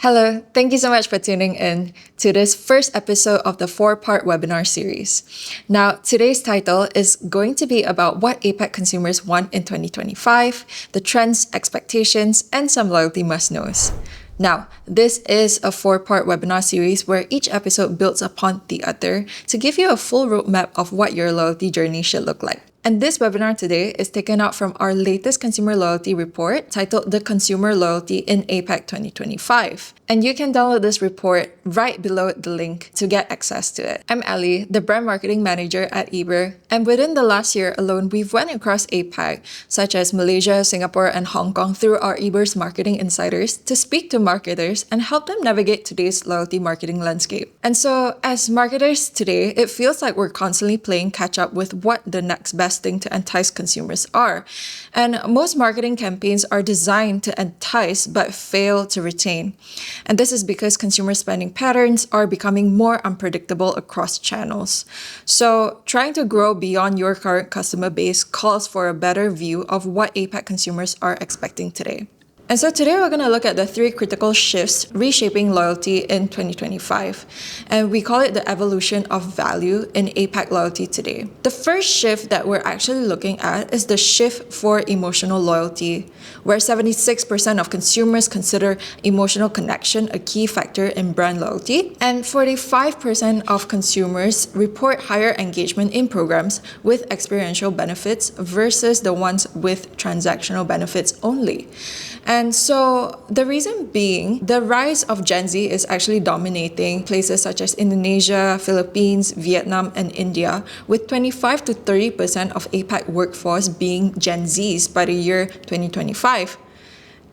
Hello, thank you so much for tuning in to this first episode of the 4-part webinar series. Now, today's title is going to be about what APAC consumers want in 2025, the trends, expectations, and some loyalty must-knows. Now, this is a 4-part webinar series where each episode builds upon the other to give you a full roadmap of what your loyalty journey should look like. And this webinar today is taken out from our latest consumer loyalty report titled The Consumer Loyalty in APAC 2025. And you can download this report right below the link to get access to it. I'm Ali, the brand marketing manager at Eber. And within the last year alone, we've went across APAC, such as Malaysia, Singapore, and Hong Kong through our Eber's marketing insiders to speak to marketers and help them navigate today's loyalty marketing landscape. And so as marketers today, it feels like we're constantly playing catch up with what the next best thing to entice consumers are. And most marketing campaigns are designed to entice but fail to retain. And this is because consumer spending patterns are becoming more unpredictable across channels. So trying to grow beyond your current customer base calls for a better view of what APAC consumers are expecting today. And so today we're going to look at the 3 critical shifts reshaping loyalty in 2025. And we call it the evolution of value in APAC loyalty today. The first shift that we're actually looking at is the shift for emotional loyalty, where 76% of consumers consider emotional connection a key factor in brand loyalty, and 45% of consumers report higher engagement in programs with experiential benefits versus the ones with transactional benefits only. And so the reason being, the rise of Gen Z is actually dominating places such as Indonesia, Philippines, Vietnam, and India, with 25 to 30% of APAC workforce being Gen Zs by the year 2025.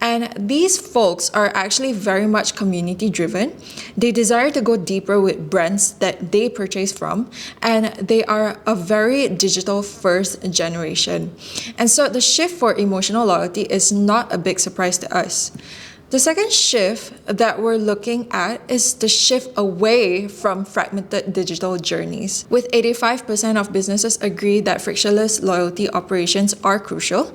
And these folks are actually very much community driven. They desire to go deeper with brands that they purchase from, and they are a very digital first generation. And so the shift for emotional loyalty is not a big surprise to us. The second shift that we're looking at is the shift away from fragmented digital journeys. With 85% of businesses agree that frictionless loyalty operations are crucial,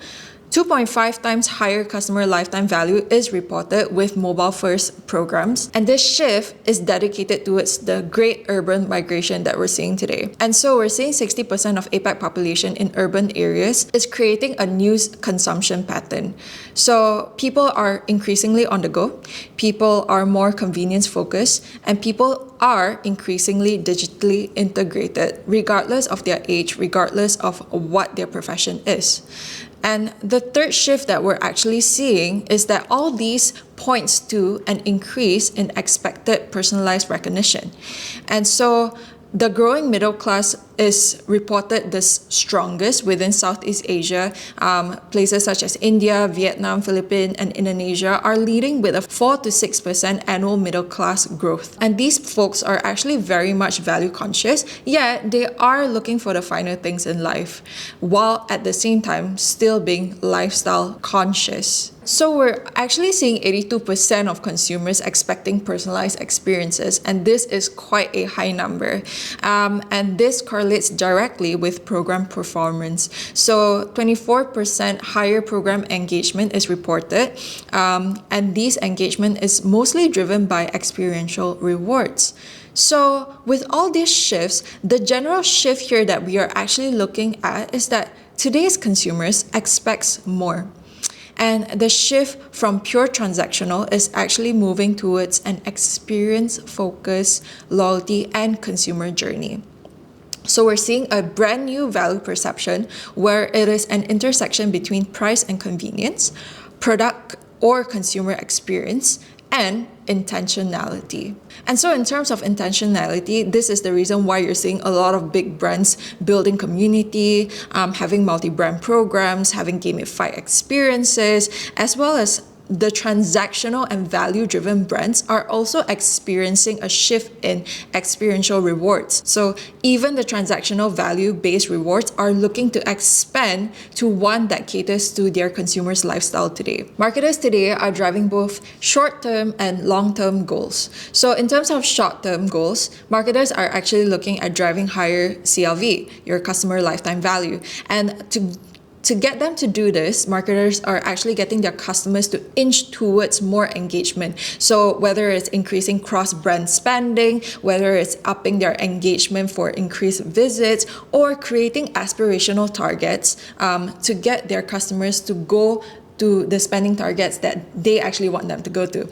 2.5 times higher customer lifetime value is reported with mobile-first programs. And this shift is dedicated towards the great urban migration that we're seeing today. And so we're seeing 60% of APAC population in urban areas is creating a new consumption pattern. So people are increasingly on the go, people are more convenience-focused, and people are increasingly digitally integrated, regardless of their age, regardless of what their profession is. And the third shift that we're actually seeing is that all these points to an increase in expected personalized recognition. And so the growing middle class is reported the strongest within Southeast Asia. Places such as India, Vietnam, Philippines, and Indonesia are leading with a 4 to 6% annual middle class growth. And these folks are actually very much value conscious, yet they are looking for the finer things in life, while at the same time still being lifestyle conscious. So we're actually seeing 82% of consumers expecting personalized experiences, and this is quite a high number. And this correlates directly with program performance. So 24% higher program engagement is reported, and this engagement is mostly driven by experiential rewards. So with all these shifts, the general shift here that we are actually looking at is that today's consumers expects more. And the shift from pure transactional is actually moving towards an experience-focused loyalty and consumer journey. So we're seeing a brand new value perception where it is an intersection between price and convenience, product or consumer experience, and intentionality. And so in terms of intentionality, this is the reason why you're seeing a lot of big brands building community, having multi-brand programs, having gamified experiences, as well as the transactional and value-driven brands are also experiencing a shift in experiential rewards. So even the transactional value-based rewards are looking to expand to one that caters to their consumers' lifestyle today. Marketers today are driving both short-term and long-term goals. So in terms of short-term goals, marketers are actually looking at driving higher CLV, your customer lifetime value. And to To get them to do this, marketers are actually getting their customers to inch towards more engagement. So whether it's increasing cross-brand spending, whether it's upping their engagement for increased visits, or creating aspirational targets to get their customers to go to the spending targets that they actually want them to go to.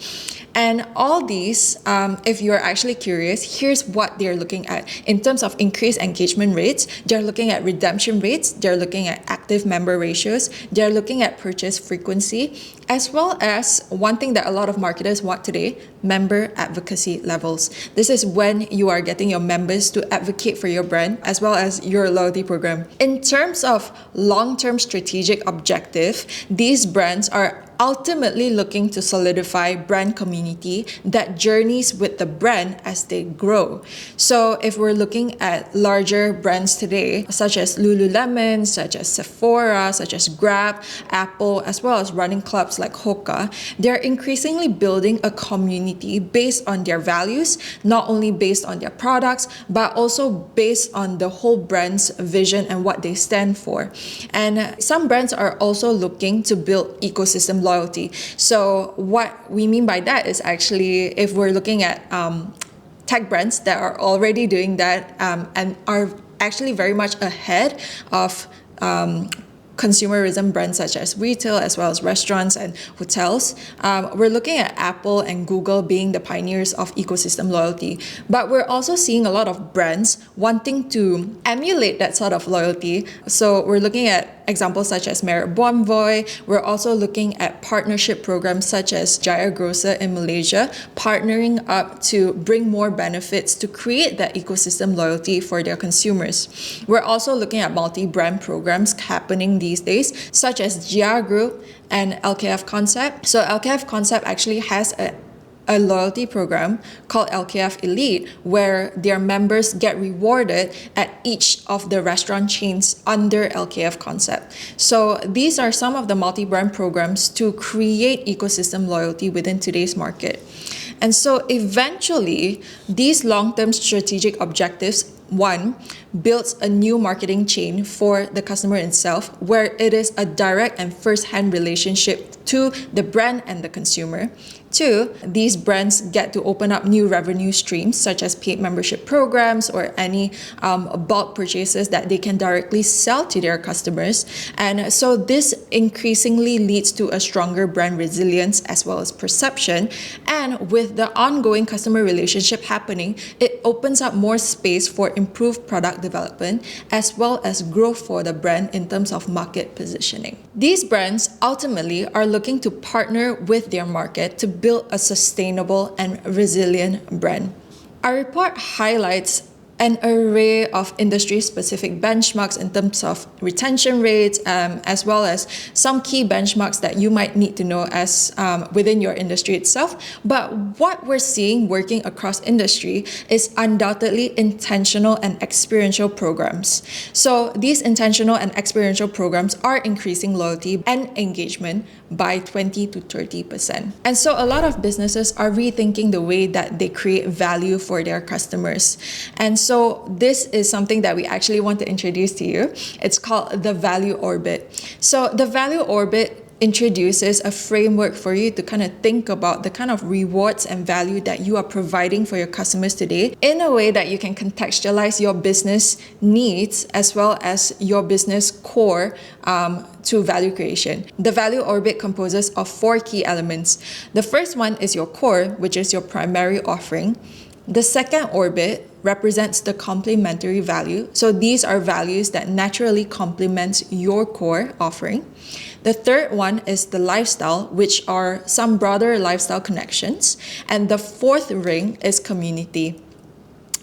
And all these, if you're actually curious, here's what they're looking at. In terms of increased engagement rates, they're looking at redemption rates, they're looking at active member ratios, they're looking at purchase frequency, as well as one thing that a lot of marketers want today, member advocacy levels. This is when you are getting your members to advocate for your brand as well as your loyalty program. In terms of long-term strategic objective, these brands are ultimately looking to solidify brand community that journeys with the brand as they grow. So if we're looking at larger brands today, such as Lululemon, such as Sephora, such as Grab, Apple, as well as running clubs like Hoka, they're increasingly building a community based on their values, not only based on their products, but also based on the whole brand's vision and what they stand for. And some brands are also looking to build ecosystem loyalty. So what we mean by that is actually, if we're looking at tech brands that are already doing that and are actually very much ahead of consumerism brands such as retail as well as restaurants and hotels. We're looking at Apple and Google being the pioneers of ecosystem loyalty, but we're also seeing a lot of brands wanting to emulate that sort of loyalty. So we're looking at examples such as Merit Bonvoy. We're also looking at partnership programs such as Jaya Grocer in Malaysia, partnering up to bring more benefits to create that ecosystem loyalty for their consumers. We're also looking at multi-brand programs happening these days, such as Jia Group and LKF Concept. So LKF Concept actually has a loyalty program called LKF Elite, where their members get rewarded at each of the restaurant chains under LKF Concept. So these are some of the multi-brand programs to create ecosystem loyalty within today's market. And so eventually, these long-term strategic objectives, one, builds a new marketing chain for the customer itself, where it is a direct and first-hand relationship to the brand and the consumer. Two, these brands get to open up new revenue streams such as paid membership programs or any bulk purchases that they can directly sell to their customers. And so this increasingly leads to a stronger brand resilience as well as perception. And with the ongoing customer relationship happening, it opens up more space for improved product development as well as growth for the brand in terms of market positioning. These brands ultimately are looking to partner with their market to build a sustainable and resilient brand. Our report highlights an array of industry-specific benchmarks in terms of retention rates, as well as some key benchmarks that you might need to know as within your industry itself. But what we're seeing working across industry is undoubtedly intentional and experiential programs. So these intentional and experiential programs are increasing loyalty and engagement by 20 to 30%. And so a lot of businesses are rethinking the way that they create value for their customers. And so this is something that we actually want to introduce to you. It's called the Value Orbit. So the Value Orbit introduces a framework for you to kind of think about the kind of rewards and value that you are providing for your customers today in a way that you can contextualize your business needs as well as your business core to value creation. The Value Orbit composes of 4 key elements. The first one is your core, which is your primary offering. The second orbit represents the complementary value. So these are values that naturally complement your core offering. The third one is the lifestyle, which are some broader lifestyle connections. And the fourth ring is community.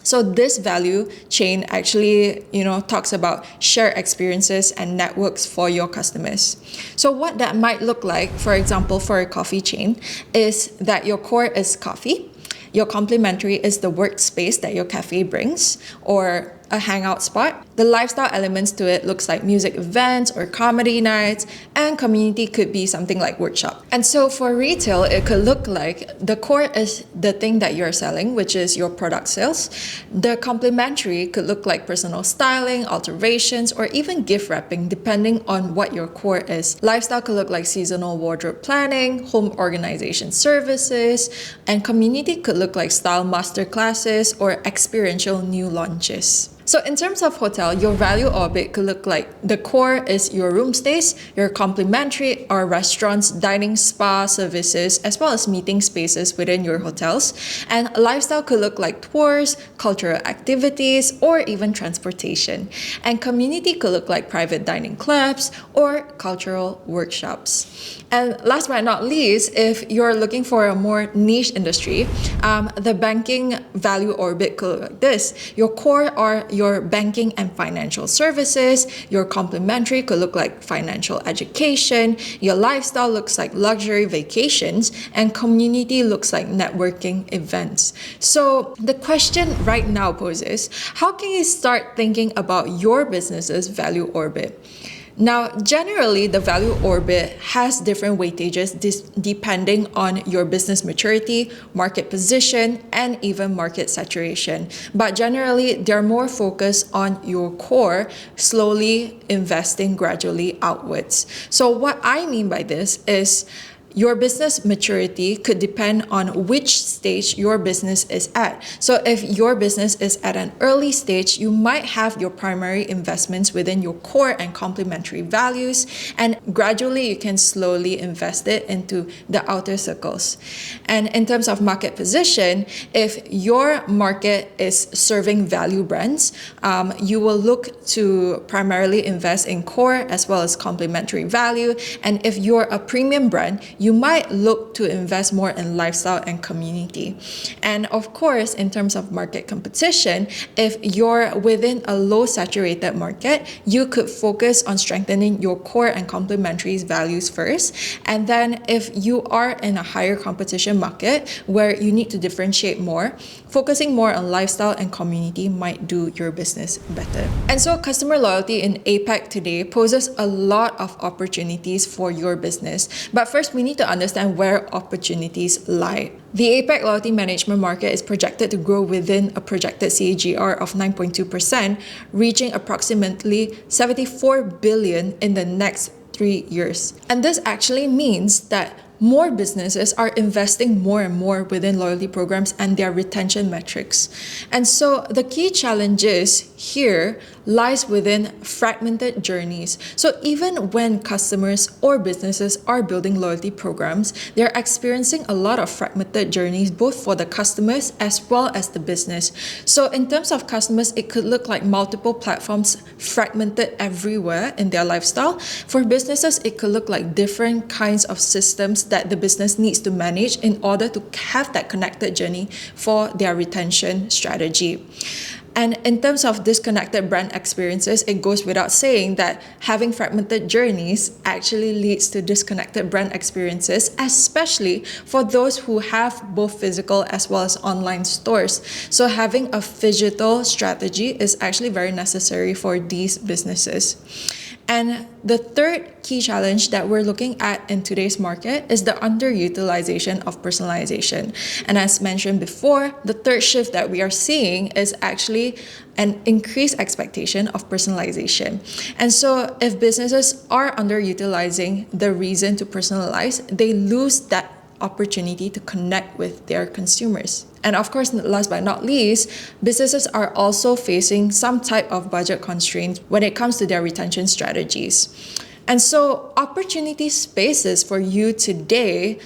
So this value chain actually, talks about shared experiences and networks for your customers. So what that might look like, for example, for a coffee chain, is that your core is coffee. Your complementary is the workspace that your cafe brings, or a hangout spot. The lifestyle elements to it looks like music events or comedy nights, and community could be something like workshop. And so for retail, it could look like the core is the thing that you're selling, which is your product sales. The complementary could look like personal styling, alterations, or even gift wrapping, depending on what your core is. Lifestyle could look like seasonal wardrobe planning, home organization services, and community could look like style master classes or experiential new launches. So in terms of hotel, your value orbit could look like the core is your room stays, your complementary are restaurants, dining, spa services, as well as meeting spaces within your hotels. And lifestyle could look like tours, cultural activities, or even transportation. And community could look like private dining clubs or cultural workshops. And last but not least, if you're looking for a more niche industry, the banking value orbit could look like this. Your core are your banking and financial services, your complementary could look like financial education, your lifestyle looks like luxury vacations, and community looks like networking events. So the question right now poses, how can you start thinking about your business's value orbit? Now, generally, the value orbit has different weightages depending on your business maturity, market position, and even market saturation. But generally, they're more focused on your core, slowly investing gradually outwards. So what I mean by this is your business maturity could depend on which stage your business is at. So if your business is at an early stage, you might have your primary investments within your core and complementary values, and gradually you can slowly invest it into the outer circles. And in terms of market position, if your market is serving value brands, you will look to primarily invest in core as well as complementary value. And if you're a premium brand, you might look to invest more in lifestyle and community. And of course, in terms of market competition, if you're within a low saturated market, you could focus on strengthening your core and complementary values first. And then if you are in a higher competition market where you need to differentiate more, focusing more on lifestyle and community might do your business better. And so customer loyalty in APAC today poses a lot of opportunities for your business. But first, we need to understand where opportunities lie. The APAC loyalty management market is projected to grow within a projected CAGR of 9.2%, reaching approximately 74 billion in the next 3 years. And this actually means that more businesses are investing more and more within loyalty programs and their retention metrics. And so the key challenges here lies within fragmented journeys. So even when customers or businesses are building loyalty programs, they're experiencing a lot of fragmented journeys, both for the customers as well as the business. So in terms of customers, it could look like multiple platforms fragmented everywhere in their lifestyle. For businesses, it could look like different kinds of systems that the business needs to manage in order to have that connected journey for their retention strategy. And in terms of disconnected brand experiences, it goes without saying that having fragmented journeys actually leads to disconnected brand experiences, especially for those who have both physical as well as online stores. So having a phygital strategy is actually very necessary for these businesses. And the third key challenge that we're looking at in today's market is the underutilization of personalization. And as mentioned before, the third shift that we are seeing is actually an increased expectation of personalization. And so if businesses are underutilizing the reason to personalize, they lose that opportunity to connect with their consumers. And of course, last but not least, businesses are also facing some type of budget constraints when it comes to their retention strategies. And so opportunity spaces for you today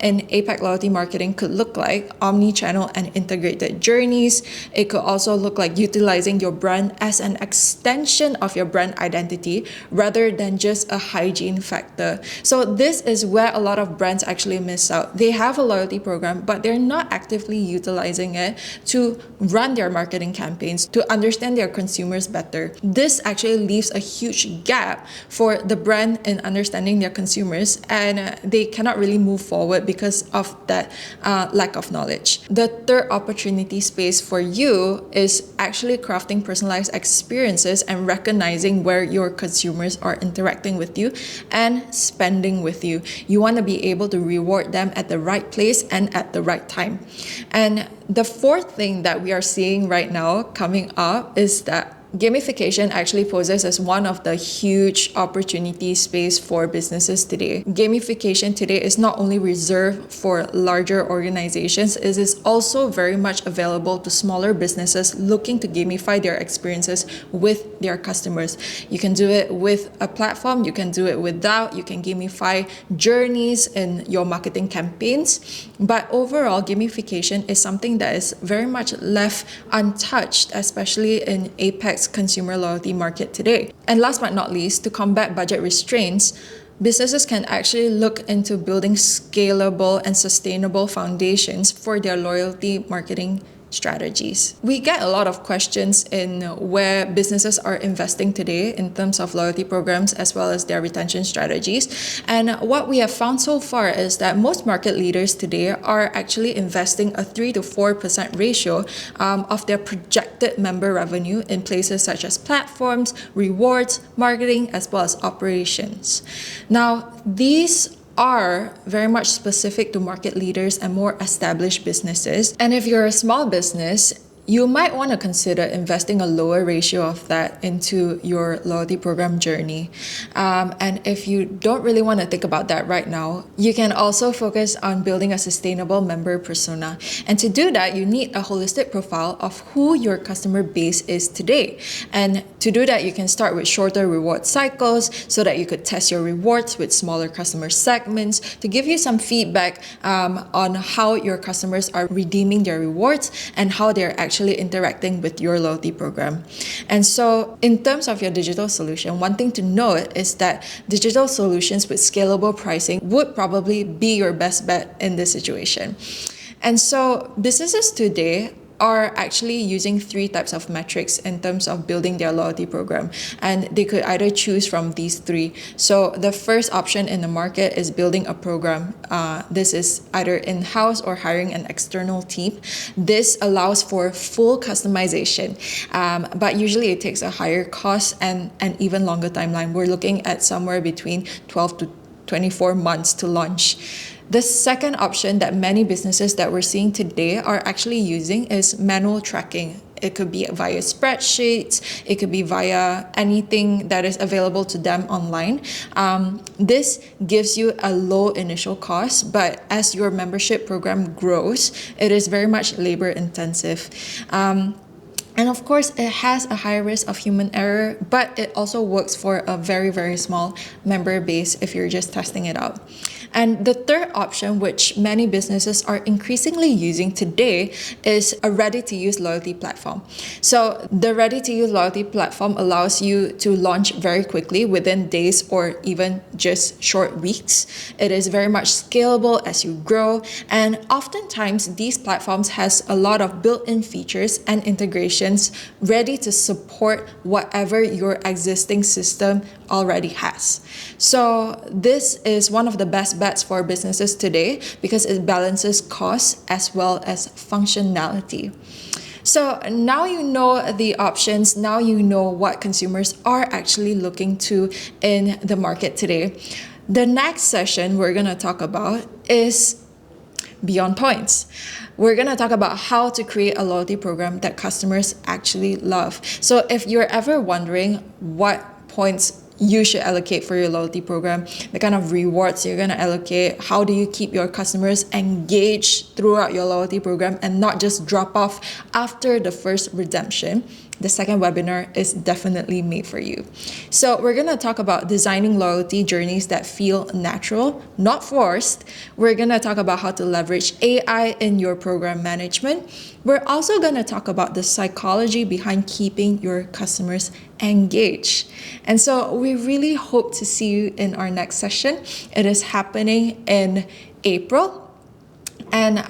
in APAC loyalty marketing could look like omni-channel and integrated journeys. It could also look like utilizing your brand as an extension of your brand identity rather than just a hygiene factor. So this is where a lot of brands actually miss out. They have a loyalty program, but they're not actively utilizing it to run their marketing campaigns, to understand their consumers better. This actually leaves a huge gap for the brand in understanding their consumers, and they cannot really move forward because of that lack of knowledge. The third opportunity space for you is actually crafting personalized experiences and recognizing where your consumers are interacting with you and spending with you. You want to be able to reward them at the right place and at the right time. And the fourth thing that we are seeing right now coming up is that gamification actually poses as one of the huge opportunity space for businesses today. Gamification today is not only reserved for larger organizations, it is also very much available to smaller businesses looking to gamify their experiences with their customers. You can do it with a platform, you can do it without, you can gamify journeys in your marketing campaigns. But overall, gamification is something that is very much left untouched, especially in APAC's consumer loyalty market today. And last but not least, to combat budget restraints, businesses can actually look into building scalable and sustainable foundations for their loyalty marketing strategies. We get a lot of questions in where businesses are investing today in terms of loyalty programs as well as their retention strategies. And what we have found so far is that most market leaders today are actually investing a 3 to 4% ratio of their projected member revenue in places such as platforms, rewards, marketing, as well as operations. Now, these are very much specific to market leaders and more established businesses. And if you're a small business, you might want to consider investing a lower ratio of that into your loyalty program journey. And if you don't really want to think about that right now, you can also focus on building a sustainable member persona. And to do that, you need a holistic profile of who your customer base is today. And to do that, you can start with shorter reward cycles so that you could test your rewards with smaller customer segments to give you some feedback on how your customers are redeeming their rewards and how they're actually interacting with your loyalty program. And so in terms of your digital solution, one thing to note is that digital solutions with scalable pricing would probably be your best bet in this situation. And so businesses today are actually using 3 types of metrics in terms of building their loyalty program. And they could either choose from these 3. So the first option in the market is building a program. This is either in-house or hiring an external team. This allows for full customization, but usually it takes a higher cost and an even longer timeline. We're looking at somewhere between 12 to 24 months to launch. The second option that many businesses that we're seeing today are actually using is manual tracking. It could be via spreadsheets, it could be via anything that is available to them online. This gives you a low initial cost, but as your membership program grows, it is very much labor intensive. And of course, it has a high risk of human error, but it also works for a very, very small member base if you're just testing it out. And the third option, which many businesses are increasingly using today, is a ready-to-use loyalty platform. So the ready-to-use loyalty platform allows you to launch very quickly within days or even just short weeks. It is very much scalable as you grow, and oftentimes these platforms has a lot of built-in features and integrations ready to support whatever your existing system already has. So this is one of the best bets for businesses today because it balances cost as well as functionality. So now you know the options, now you know what consumers are actually looking to in the market today. The next session we're going to talk about is beyond points. We're going to talk about how to create a loyalty program that customers actually love. So if you're ever wondering what points you should allocate for your loyalty program, the kind of rewards you're going to allocate, how do you keep your customers engaged throughout your loyalty program and not just drop off after the first redemption, the second webinar is definitely made for you. So we're going to talk about designing loyalty journeys that feel natural, not forced. We're going to talk about how to leverage AI in your program management. We're also going to talk about the psychology behind keeping your customers engaged. And so we really hope to see you in our next session. It is happening in April. And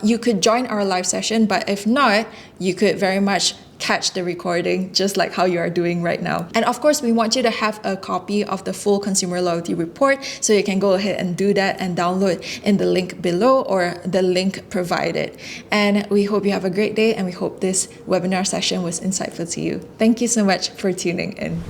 you could join our live session, but if not, you could very much catch the recording just like how you are doing right now. And of course, we want you to have a copy of the full consumer loyalty report, so you can go ahead and do that and download in the link below or the link provided. And we hope you have a great day, and we hope this webinar session was insightful to you. Thank you so much for tuning in.